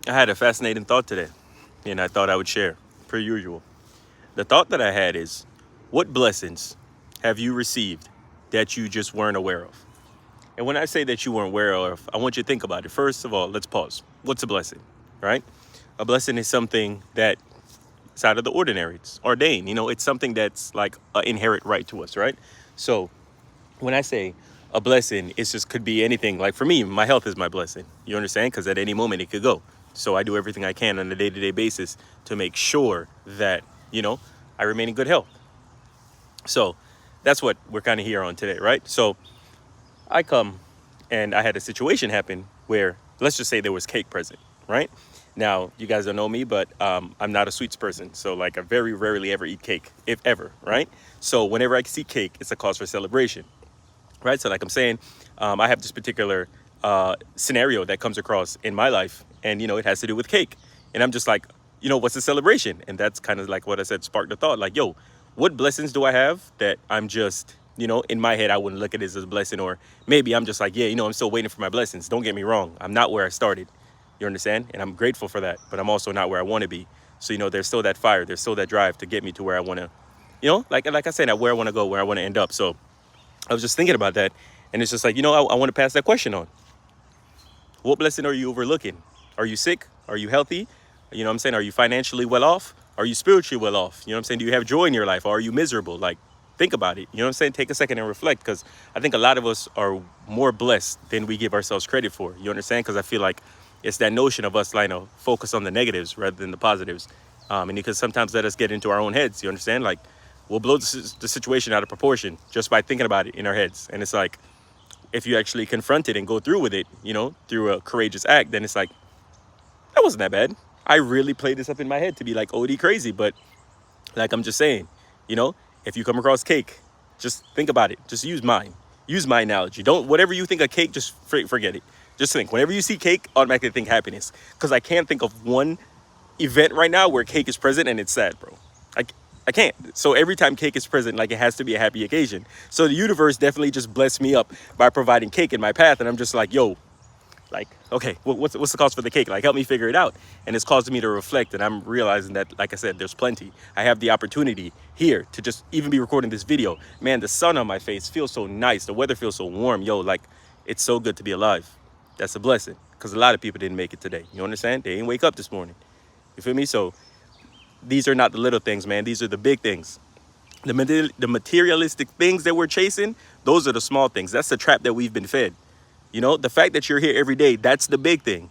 I had a fascinating thought today, and I thought I would share, per usual. The thought that I had is, what blessings have you received that you just weren't aware of? And when I say that you weren't aware of, I want you to think about it. First of all, let's pause. What's a blessing, right? A blessing is something that is out of the ordinary. It's ordained. It's something that's like an inherent right to us, right? So when I say a blessing, it just could be anything. Like for me, my health is my blessing. You understand? Because at any moment it could go. So I do everything I can on a day-to-day basis to make sure that, I remain in good health. So that's what we're kind of here on today, right? So I come and I had a situation happen where, let's just say there was cake present, right? Now, you guys don't know me, but I'm not a sweets person. So like I very rarely ever eat cake, if ever, right? So whenever I see cake, it's a cause for celebration, right? So like I'm saying, I have this particular scenario that comes across in my life, and it has to do with cake. And I'm just like, what's the celebration? And that's kind of like what I said sparked the thought, like, yo, what blessings do I have that I'm just, in my head I wouldn't look at it as a blessing, or maybe I'm just like, yeah, I'm still waiting for my blessings. Don't get me wrong, I'm not where I started. You understand? And I'm grateful for that, but I'm also not where I want to be. So there's still that fire, there's still that drive to get me to where I want to, like I said, where I want to go, where I want to end up. So I was just thinking about that, and it's just like, I want to pass that question on. What blessing are you overlooking? Are you sick? Are you healthy? You know what I'm saying? Are you financially well off? Are you spiritually well off? You know what I'm saying? Do you have joy in your life? Or are you miserable? Like, think about it. You know what I'm saying? Take a second and reflect, because I think a lot of us are more blessed than we give ourselves credit for. You understand? Because I feel like it's that notion of us, like, focus on the negatives rather than the positives. And because sometimes let us get into our own heads. You understand? Like, we'll blow the situation out of proportion just by thinking about it in our heads. And it's like, if you actually confront it and go through with it, through a courageous act, then it's like, that wasn't that bad. I really played this up in my head to be like OD crazy, but like I'm just saying, if you come across cake, just think about it. Just use mine. Use my analogy. Don't, whatever you think of cake, just forget it. Just think, whenever you see cake, automatically think happiness. Because I can't think of one event right now where cake is present and it's sad, bro. I can't. So every time cake is present, like, it has to be a happy occasion. So the universe definitely just blessed me up by providing cake in my path. And I'm just like, yo, like, okay, what's the cost for the cake? Like, help me figure it out. And it's causing me to reflect. And I'm realizing that, like I said, there's plenty. I have the opportunity here to just even be recording this video. Man, the sun on my face feels so nice. The weather feels so warm. Yo, like, it's so good to be alive. That's a blessing. Because a lot of people didn't make it today. You understand? They didn't wake up this morning. You feel me? So these are not the little things, man. These are the big things. The materialistic things that we're chasing, those are the small things. That's the trap that we've been fed. The fact that you're here every day, that's the big thing.